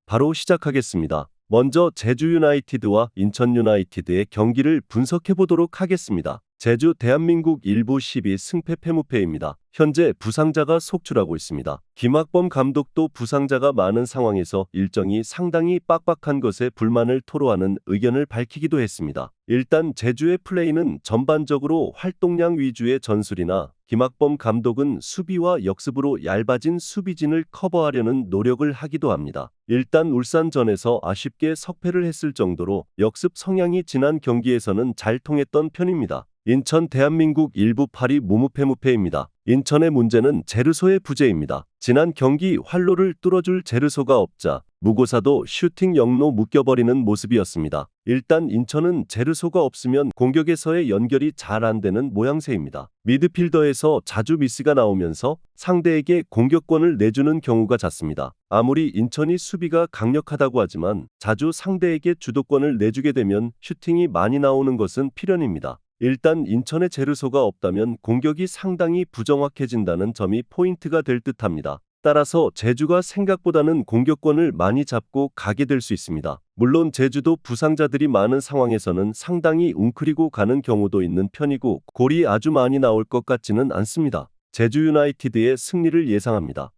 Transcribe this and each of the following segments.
바로 시작하겠습니다. 먼저 제주 유나이티드와 인천 유나이티드의 경기를 분석해 보도록 하겠습니다. 제주 대한민국 1부 12 승패 패무패입니다. 현재 부상자가 속출하고 있습니다. 김학범 감독도 부상자가 많은 상황에서 일정이 상당히 빡빡한 것에 불만을 토로하는 의견을 밝히기도 했습니다. 일단 제주의 플레이는 전반적으로 활동량 위주의 전술이나 김학범 감독은 수비와 역습으로 얇아진 수비진을 커버하려는 노력을 하기도 합니다. 일단 울산전에서 아쉽게 석패를 했을 정도로 역습 성향이 지난 경기에서는 잘 통했던 편입니다. 인천 대한민국 1부 8위 무무패무패입니다. 인천의 문제는 제르소의 부재입니다. 지난 경기 활로를 뚫어줄 제르소가 없자 무고사도 슈팅 영로 묶여버리는 모습이었습니다. 일단 인천은 제르소가 없으면 공격에서의 연결이 잘 안 되는 모양새입니다. 미드필더에서 자주 미스가 나오면서 상대에게 공격권을 내주는 경우가 잦습니다. 아무리 인천이 수비가 강력하다고 하지만 자주 상대에게 주도권을 내주게 되면 슈팅이 많이 나오는 것은 필연입니다. 일단 인천의 제르소가 없다면 공격이 상당히 부정확해진다는 점이 포인트가 될 듯합니다. 따라서 제주가 생각보다는 공격권을 많이 잡고 가게 될 수 있습니다. 물론 제주도 부상자들이 많은 상황에서는 상당히 웅크리고 가는 경우도 있는 편이고 골이 아주 많이 나올 것 같지는 않습니다. 제주 유나이티드의 승리를 예상합니다.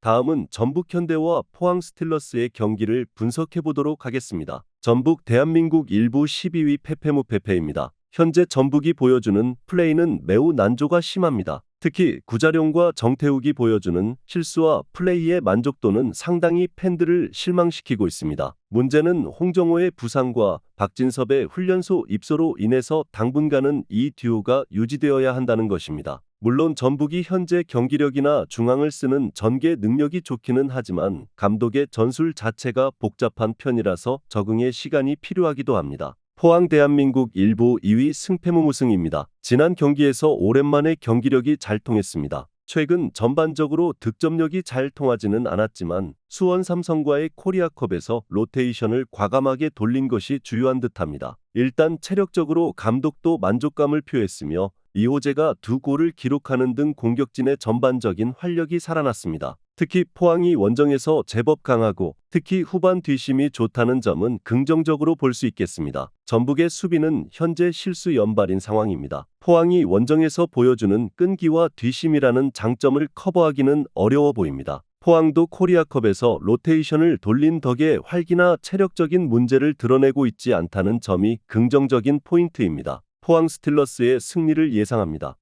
다음은 전북 현대와 포항 스틸러스의 경기를 분석해 보도록 하겠습니다. 전북 대한민국 1부 12위 패패무패패입니다. 현재 전북이 보여주는 플레이는 매우 난조가 심합니다. 특히 구자룡과 정태욱이 보여주는 실수와 플레이의 만족도는 상당히 팬들을 실망시키고 있습니다. 문제는 홍정호의 부상과 박진섭의 훈련소 입소로 인해서 당분간은 이 듀오가 유지되어야 한다는 것입니다. 물론 전북이 현재 경기력이나 중앙을 쓰는 전개 능력이 좋기는 하지만 감독의 전술 자체가 복잡한 편이라서 적응에 시간이 필요하기도 합니다. 포항 대한민국 1부 2위 승패무무승입니다. 지난 경기에서 오랜만에 경기력이 잘 통했습니다. 최근 전반적으로 득점력이 잘 통하지는 않았지만 수원 삼성과의 코리아컵에서 로테이션을 과감하게 돌린 것이 주요한 듯합니다. 일단 체력적으로 감독도 만족감을 표했으며 이호재가 2골을 기록하는 등 공격진의 전반적인 활력이 살아났습니다. 특히 포항이 원정에서 제법 강하고 특히 후반 뒷심이 좋다는 점은 긍정적으로 볼 수 있겠습니다. 전북의 수비는 현재 실수 연발인 상황입니다. 포항이 원정에서 보여주는 끈기와 뒷심이라는 장점을 커버하기는 어려워 보입니다. 포항도 코리아컵에서 로테이션을 돌린 덕에 활기나 체력적인 문제를 드러내고 있지 않다는 점이 긍정적인 포인트입니다. 포항 스틸러스의 승리를 예상합니다.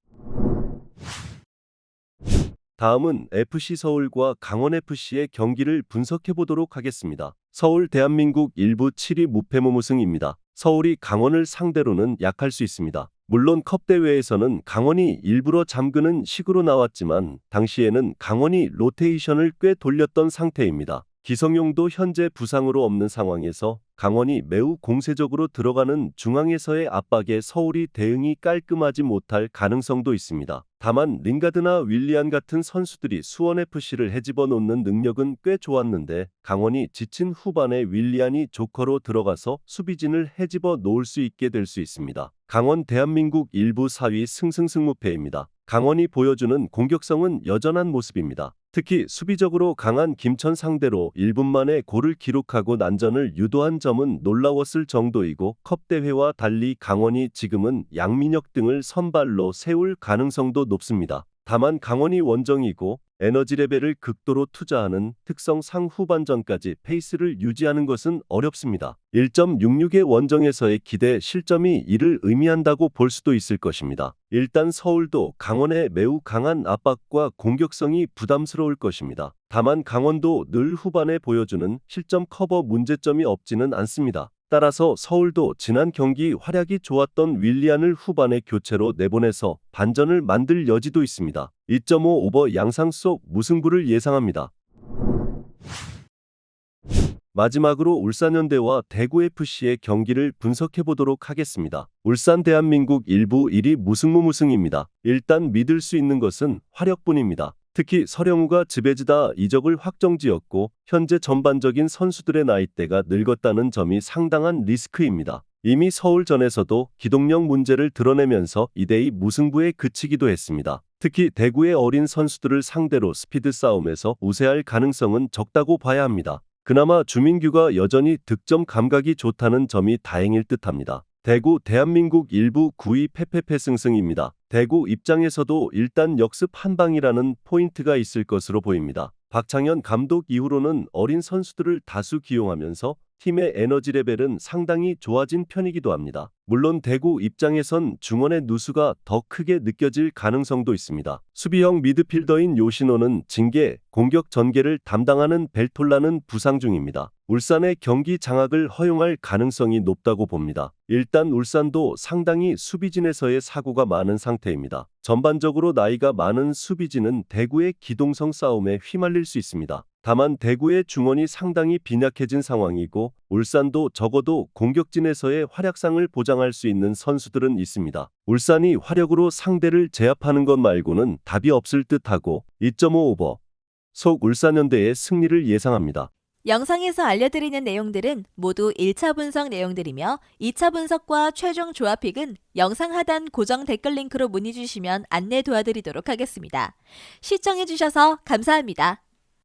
다음은 FC 서울과 강원FC의 경기를 분석해 보도록 하겠습니다. 서울 대한민국 1부 7위 무패무무승입니다. 서울이 강원을 상대로는 약할 수 있습니다. 물론 컵대회에서는 강원이 일부러 잠그는 식으로 나왔지만 당시에는 강원이 로테이션을 꽤 돌렸던 상태입니다. 기성용도 현재 부상으로 없는 상황에서 강원이 매우 공세적으로 들어가는 중앙에서의 압박에 서울이 대응이 깔끔하지 못할 가능성도 있습니다. 다만 링가드나 윌리안 같은 선수들이 수원FC를 헤집어 놓는 능력은 꽤 좋았는데 강원이 지친 후반에 윌리안이 조커로 들어가서 수비진을 헤집어 놓을 수 있게 될 수 있습니다. 강원 대한민국 1부 4위 승승승무패입니다. 강원이 보여주는 공격성은 여전한 모습입니다. 특히 수비적으로 강한 김천 상대로 1분 만에 골을 기록하고 난전을 유도한 점은 놀라웠을 정도이고 컵대회와 달리 강원이 지금은 양민혁 등을 선발로 세울 가능성도 높습니다. 다만 강원이 원정이고 에너지 레벨을 극도로 투자하는 특성상 후반전까지 페이스를 유지하는 것은 어렵습니다. 1.66의 원정에서의 기대 실점이 이를 의미한다고 볼 수도 있을 것입니다. 일단 서울도 강원의 매우 강한 압박과 공격성이 부담스러울 것입니다. 다만 강원도 늘 후반에 보여주는 실점 커버 문제점이 없지는 않습니다. 따라서 서울도 지난 경기 활약이 좋았던 윌리안을 후반에 교체로 내보내서 반전을 만들 여지도 있습니다. 2.5 오버 양상 속 무승부를 예상합니다. 마지막으로 울산현대와 대구FC의 경기를 분석해 보도록 하겠습니다. 울산 대한민국 1부 1위 무승무무승입니다. 일단 믿을 수 있는 것은 화력뿐입니다. 특히 서령우가 지베즈다 이적을 확정지었고 현재 전반적인 선수들의 나이대가 늙었다는 점이 상당한 리스크입니다. 이미 서울전에서도 기동력 문제를 드러내면서 2대2 무승부에 그치기도 했습니다. 특히 대구의 어린 선수들을 상대로 스피드 싸움에서 우세할 가능성은 적다고 봐야 합니다. 그나마 주민규가 여전히 득점 감각이 좋다는 점이 다행일 듯합니다. 대구 대한민국 1부 9위 패패패승승입니다. 대구 입장에서도 일단 역습 한 방이라는 포인트가 있을 것으로 보입니다. 박창현 감독 이후로는 어린 선수들을 다수 기용하면서 팀의 에너지 레벨은 상당히 좋아진 편이기도 합니다. 물론 대구 입장에선 중원의 누수가 더 크게 느껴질 가능성도 있습니다. 수비형 미드필더인 요신호는 징계, 공격 전개를 담당하는 벨톨라는 부상 중입니다. 울산의 경기 장악을 허용할 가능성이 높다고 봅니다. 일단 울산도 상당히 수비진에서의 사고가 많은 상태입니다. 전반적으로 나이가 많은 수비진은 대구의 기동성 싸움에 휘말릴 수 있습니다. 다만 대구의 중원이 상당히 빈약해진 상황이고 울산도 적어도 공격진에서의 활약상을 보장할 수 있는 선수들은 있습니다. 울산이 화력으로 상대를 제압하는 것 말고는 답이 없을 듯하고 2.5 오버 속 울산현대의 승리를 예상합니다. 영상에서 알려드리는 내용들은 모두 1차 분석 내용들이며 2차 분석과 최종 조합픽은 영상 하단 고정 댓글 링크로 문의 주시면 안내 도와드리도록 하겠습니다. 시청해주셔서 감사합니다.